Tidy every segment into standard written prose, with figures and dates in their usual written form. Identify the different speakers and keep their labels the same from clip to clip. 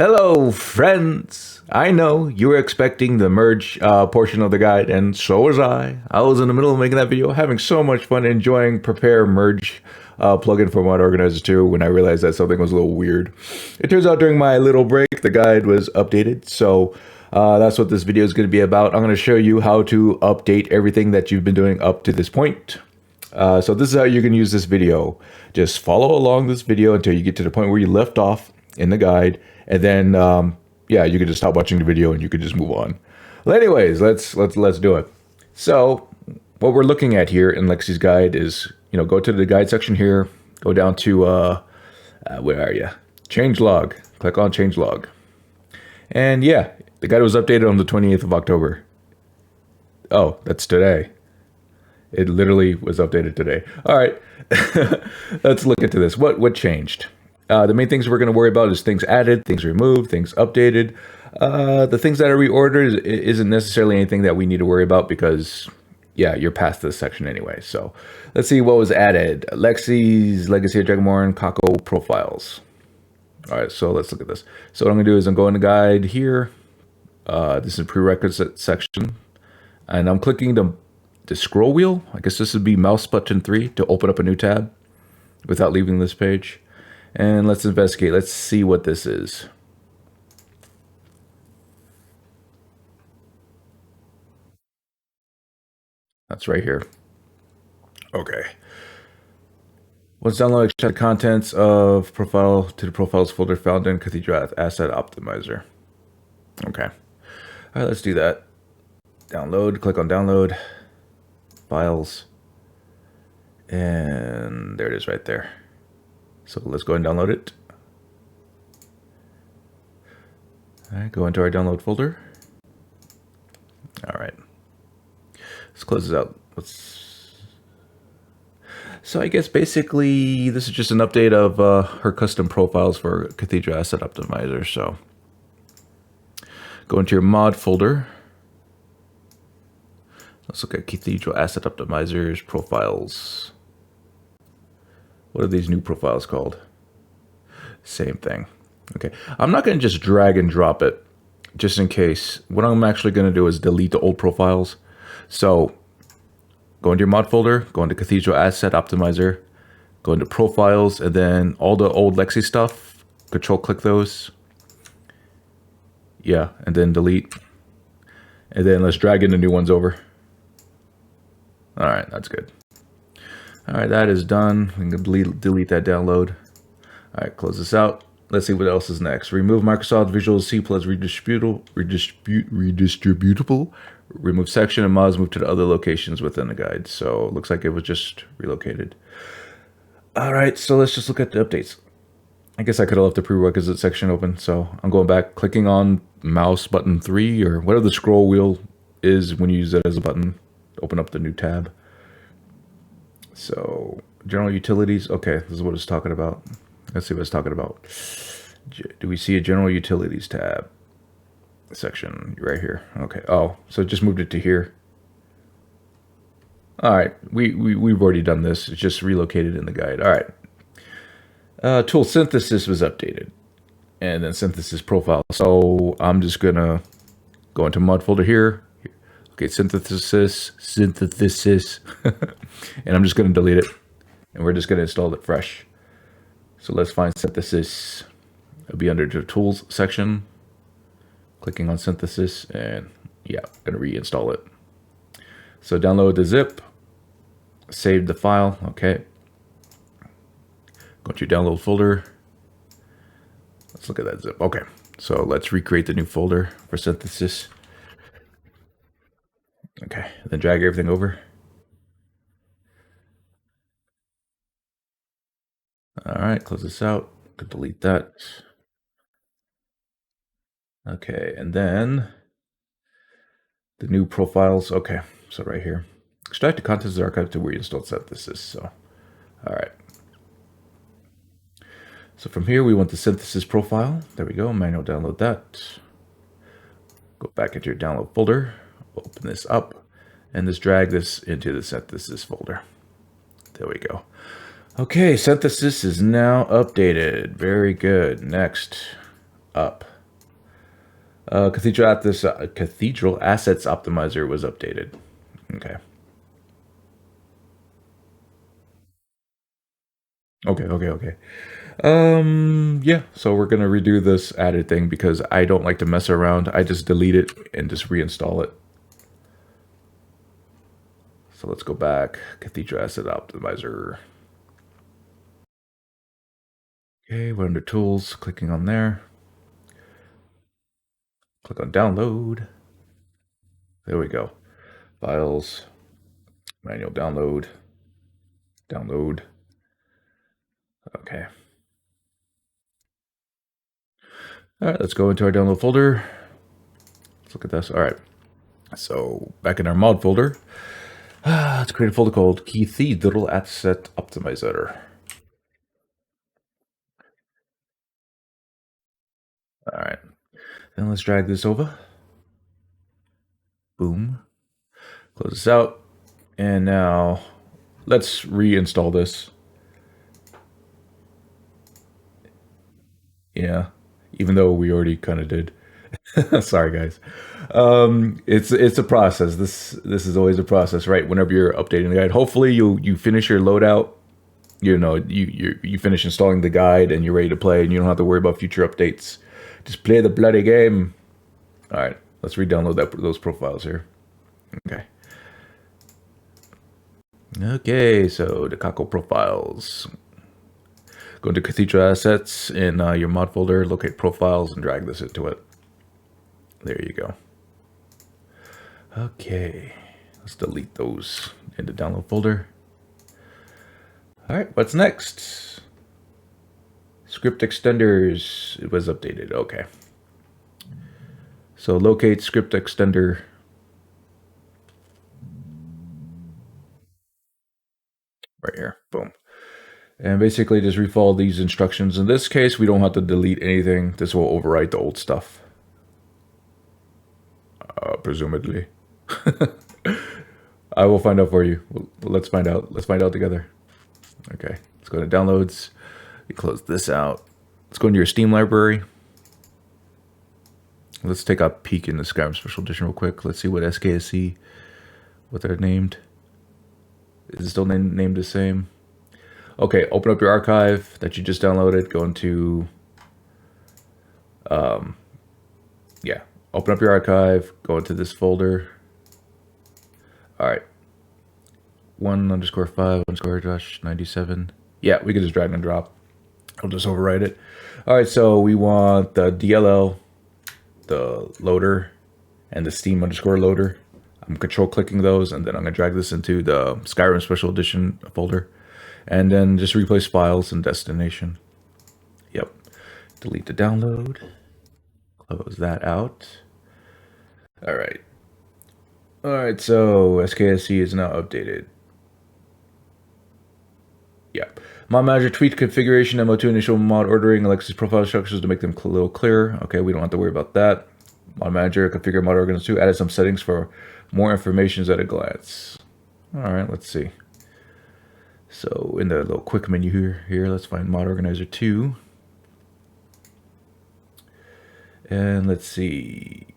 Speaker 1: Hello, friends! I know you were expecting the merge portion of the guide, and so was I. I was in the middle of making that video, having so much fun enjoying prepare merge plugin for Mod Organizer 2 when I realized that something was a little weird. It turns out during my little break, the guide was updated, so that's what this video is going to be about. I'm going to show you how to update everything that you've been doing up to this point. So this is how you can use this video. Just follow along this video until you get to the point where you left off in the guide, and then yeah, you can just stop watching the video and you can just move on. Well, anyways, let's do it. So what we're looking at here in Lexy's guide is, go to the guide section here, go down to where are you? Change log. Click on change log, and yeah, the guide was updated on the 28th of October. Oh, that's today. It literally was updated today. All right, let's look into this. What changed? The main things we're going to worry about is things added, things removed, things updated. The things that are reordered isn't necessarily anything that we need to worry about because, yeah, you're past this section anyway. So let's see what was added. Lexy's Legacy of Dragonborn Kako profiles. All right, so let's look at this. So what I'm going to do is I'm going to guide here. This is prerequisite section. And I'm clicking the scroll wheel. I guess this would be mouse button 3 to open up a new tab without leaving this page. And let's investigate. Let's see what this is. That's right here. Okay. Let's download extract contents of profile to the profiles folder found in Cathedral Asset Optimizer. Okay. All right, let's do that. Download. Click on download. Files. And there it is right there. So let's go and download it. All right, go into our download folder. All right, let's close this out. So I guess basically this is just an update of her custom profiles for Cathedral Asset Optimizer. So go into your mod folder. Let's look at Cathedral Asset Optimizer's profiles. What are these new profiles called? Same thing. Okay, I'm not going to just drag and drop it just in case. What I'm actually going to do is delete the old profiles. So go into your mod folder, go into Cathedral Asset Optimizer, go into profiles, and then all the old Lexy stuff, control click those. Yeah, and then delete. And then let's drag in the new ones over. All right, that's good. All right, that is done. We can delete that download. All right, close this out. Let's see what else is next. Remove Microsoft Visual C plus redistributable. Remove section and mods move to the other locations within the guide. So it looks like it was just relocated. All right, so let's just look at the updates. I guess I could have left the prerequisite section open. So I'm going back, clicking on mouse button 3 or whatever the scroll wheel is when you use it as a button. Open up the new tab. So general utilities. Okay, this is what it's talking about. Let's see what it's talking about. Do we see a general utilities tab section right here? Okay. Oh, so it just moved it to here. All right. We've already done this. It's just relocated in the guide. All right. Tool synthesis was updated, and then synthesis profile. So I'm just gonna go into mod folder here. Okay, synthesis, and I'm just going to delete it, and we're just going to install it fresh. So let's find synthesis. It'll be under the tools section. Clicking on synthesis, and yeah, I'm going to reinstall it. So download the zip, save the file. Okay, go to your download folder. Let's look at that zip. Okay, so let's recreate the new folder for synthesis. Okay, then drag everything over. All right, close this out. Could delete that. Okay, and then the new profiles. Okay, so right here, extract the contents of the archive to where you installed synthesis. So, all right. So from here, we want the synthesis profile. There we go. Manual download that. Go back into your download folder. Open this up, and just drag this into the synthesis folder. There we go. Okay, synthesis is now updated. Very good. Next, up. Cathedral Assets Optimizer was updated. Okay. Okay. Yeah, so we're gonna redo this added thing because I don't like to mess around. I just delete it and just reinstall it. So let's go back. Cathedral Asset Optimizer. Okay, we're under Tools, clicking on there. Click on Download. There we go. Files, manual download, download. Okay. All right, let's go into our download folder. Let's look at this. All right. So back in our mod folder, let's create a folder called Cathedral Asset Optimizer. All right. Then let's drag this over. Boom. Close this out. And now let's reinstall this. Yeah. Even though we already kind of did. Sorry, guys. It's a process. This is always a process, right? Whenever you're updating the guide, hopefully you finish your loadout. You know, you finish installing the guide and you're ready to play, and you don't have to worry about future updates. Just play the bloody game. All right, let's re-download those profiles here. Okay. Okay, so the Kako profiles. Go into Cathedral Assets in your mod folder, locate profiles, and drag this into it. There you go. Okay, let's delete those in the download folder. All right, what's next? Script extenders. It was updated. Okay. So locate script extender. Right here. Boom. And basically just refollow these instructions. In this case, we don't have to delete anything. This will overwrite the old stuff. Presumably. I will find out for you. Let's find out. Let's find out together. Okay. Let's go to downloads. You close this out. Let's go into your Steam library. Let's take a peek in the Skyrim Special Edition real quick. Let's see what SKSC, what they're named. Is it still named the same? Okay, open up your archive that you just downloaded. Go into, yeah, open up your archive. Go into this folder. All right, 1_5_-97. Yeah, we can just drag and drop. I'll just overwrite it. All right, so we want the DLL, the loader, and the Steam_loader. I'm control clicking those, and then I'm gonna drag this into the Skyrim Special Edition folder, and then just replace files and destination. Yep. Delete the download. Close that out. All right. All right. So SKSC is now updated. Yep. Mod manager tweaked configuration, MO2 initial mod ordering, Lexy's profile structures to make them a little clearer. Okay, we don't have to worry about that. Mod manager configure mod organizer 2, added some settings for more information at a glance. All right, let's see. So in the little quick menu here, let's find mod organizer 2. And let's see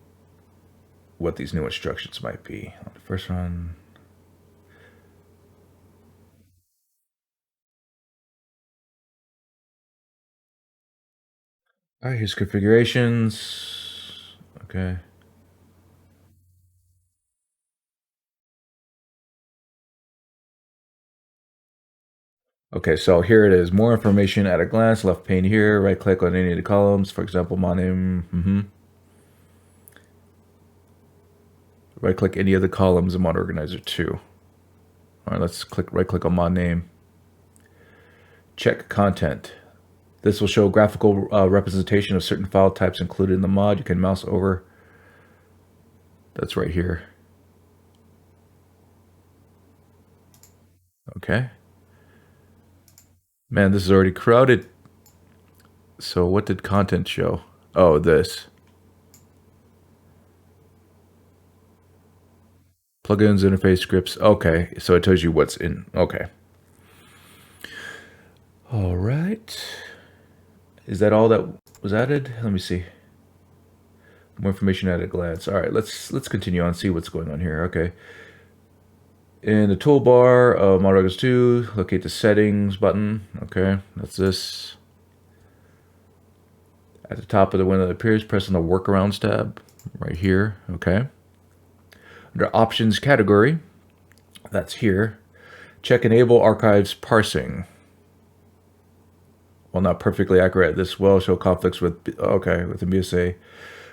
Speaker 1: what these new instructions might be. On the first one, all right, here's configurations. Okay. Okay, so here it is. More information at a glance. Left pane here. Right click on any of the columns. For example, my name. Right click any of the columns in mod organizer 2. All right, let's right click on mod name. Check content. This will show graphical representation of certain file types included in the mod. You can mouse over. That's right here. Okay. Man, this is already crowded. So what did content show? Oh, this. Plugins, interface, scripts. Okay, so it tells you what's in. Okay. All right. Is that all that was added? Let me see. More information at a glance. All right, let's continue on, see what's going on here. Okay. In the toolbar of Model 2, locate the settings button. Okay, that's this. At the top of the window that appears, press on the workarounds tab right here. Okay. Under options category, that's here. Check enable archives parsing. While not perfectly accurate, this will show conflicts with, okay, with the BSA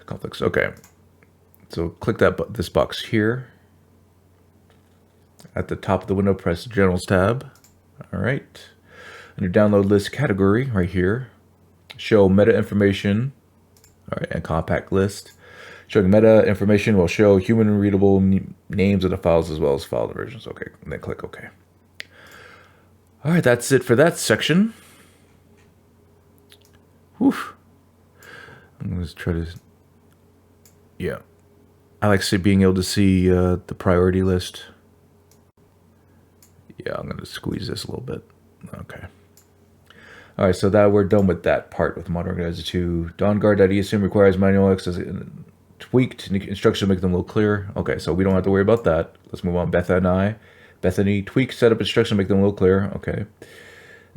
Speaker 1: conflicts. Okay. So click this box here. At the top of the window, press the Generals tab. All right. Under download list category right here, show meta information. All right, and compact list. Showing meta information will show human readable names of the files as well as file versions. Okay, and then click OK. All right, that's it for that section. Whew. I'm going to try to, yeah. I like being able to see the priority list. Yeah, I'm going to squeeze this a little bit. Okay. All right, so that we're done with that part with Modern Organizer 2. DawnGuard.esm requires manual access tweaked instructions to make them a little clearer. Okay, so we don't have to worry about that. Let's move on. Bethany, tweak setup instructions to make them a little clearer. Okay.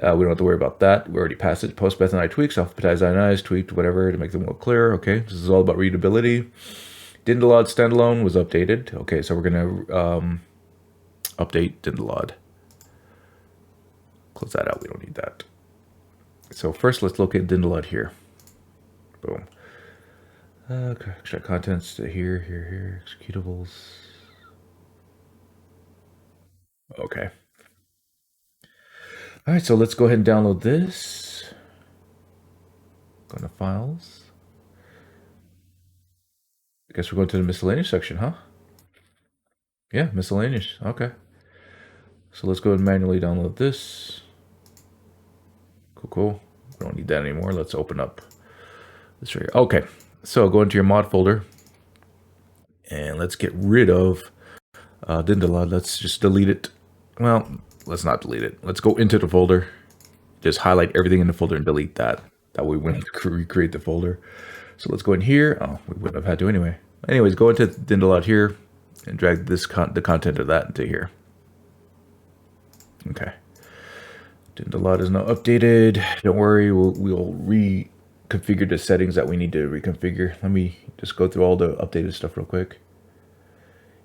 Speaker 1: We don't have to worry about that. We already passed it. Post Bethany tweaks, alphabetized INIs, tweaked, whatever, to make them a little clearer. Okay, this is all about readability. Dindalod standalone was updated. Okay, so we're going to update Dindalod. Close that out. We don't need that. So first, let's locate Dindalod here. Boom. Okay, extract contents to here, executables. Okay. All right, so let's go ahead and download this. Go to files. I guess we're going to the miscellaneous section, huh? Yeah, miscellaneous. Okay. So let's go ahead and manually download this. Cool. We don't need that anymore. Let's open up this right here. Okay. So go into your mod folder and let's get rid of Dindalod. Let's just delete it. Well, let's not delete it. Let's go into the folder. Just highlight everything in the folder and delete that. That way we wouldn't recreate the folder. So let's go in here. Oh, we wouldn't have had to anyway. Anyways, go into Dindalod here and drag this the content of that into here. Okay. Dindalod is now updated. Don't worry, we'll reconfigure the settings that we need to reconfigure. Let me just go through all the updated stuff real quick.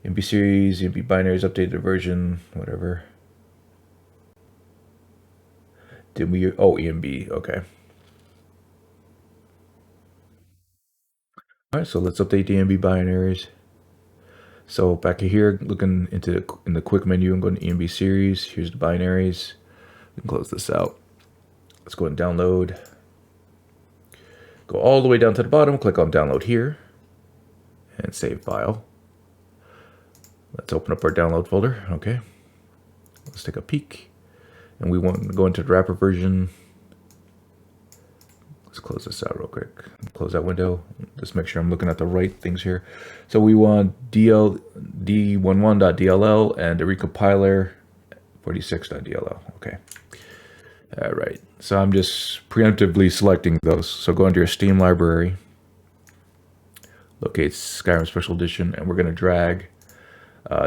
Speaker 1: Dmv series, Dmv binaries, updated version, whatever. EMB, okay. All right, so let's update Dmv binaries. So back here, looking in the quick menu, I'm going to EMB series. Here's the binaries. We can close this out. Let's go and download. Go all the way down to the bottom, click on download here, and save file. Let's open up our download folder. Okay. Let's take a peek. And we want to go into the wrapper version. Let's close this out real quick. Close that window. Just make sure I'm looking at the right things here. So we want d11.dll and the recompiler 46.dll. Okay. All right. So I'm just preemptively selecting those. So go into your Steam library, locate Skyrim Special Edition, and we're going to drag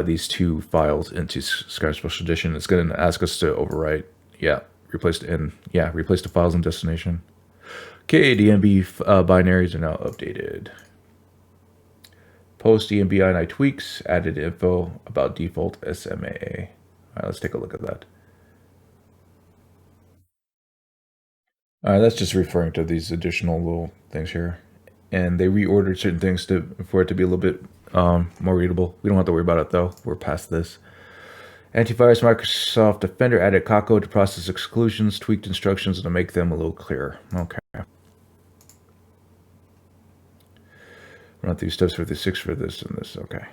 Speaker 1: these two files into Skyrim Special Edition. It's going to ask us to overwrite. Yeah. Replace the files in destination. Okay, Dmv binaries are now updated. Post Dmv ini tweaks, added info about default SMAA. All right, let's take a look at that. All right, that's just referring to these additional little things here. And they reordered certain things for it to be a little bit more readable. We don't have to worry about it though. We're past this. Antivirus Microsoft Defender added Kako to process exclusions, tweaked instructions to make them a little clearer. Okay. Run through steps for the 6 for this and this. Okay.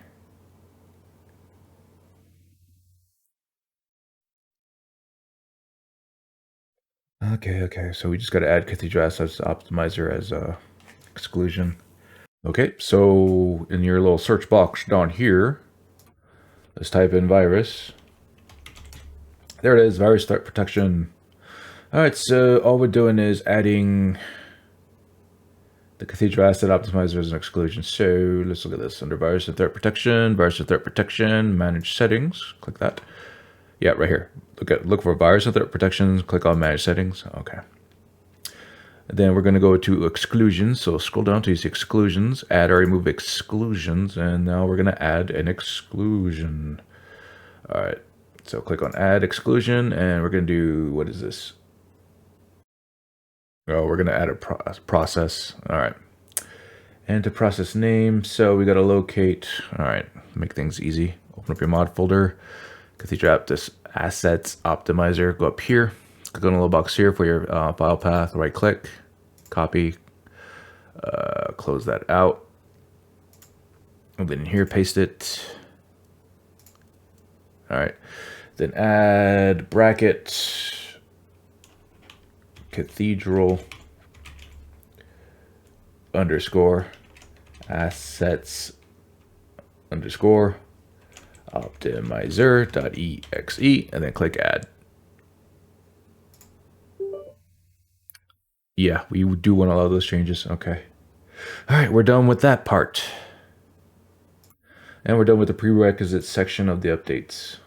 Speaker 1: Okay. So we just got to add Cathedral Assets Optimizer as a exclusion. Okay, so in your little search box down here, let's type in virus. There it is, virus threat protection. All right, so all we're doing is adding The Cathedral Asset Optimizer is an exclusion. So let's look at this under Virus and Threat Protection, Manage Settings. Click that. Yeah, right here. Look for Virus and Threat Protection. Click on Manage Settings. Okay. Then we're going to go to exclusions. So scroll down to see exclusions, add or remove exclusions, and now we're going to add an exclusion. All right. So click on add exclusion, and we're going to do, what is this? Oh, we're going to add a process. All right. And to process name, so we got to locate. All right. Make things easy. Open up your mod folder, Cathedral Assets Optimizer. Go up here. Click on the little box here for your file path, right click, copy, close that out, and then here paste it. All right, then add bracket cathedral underscore assets underscore optimizer.exe, and then click add. Yeah, we do want all of those changes. Okay. All right, we're done with that part. And we're done with the prerequisite section of the updates.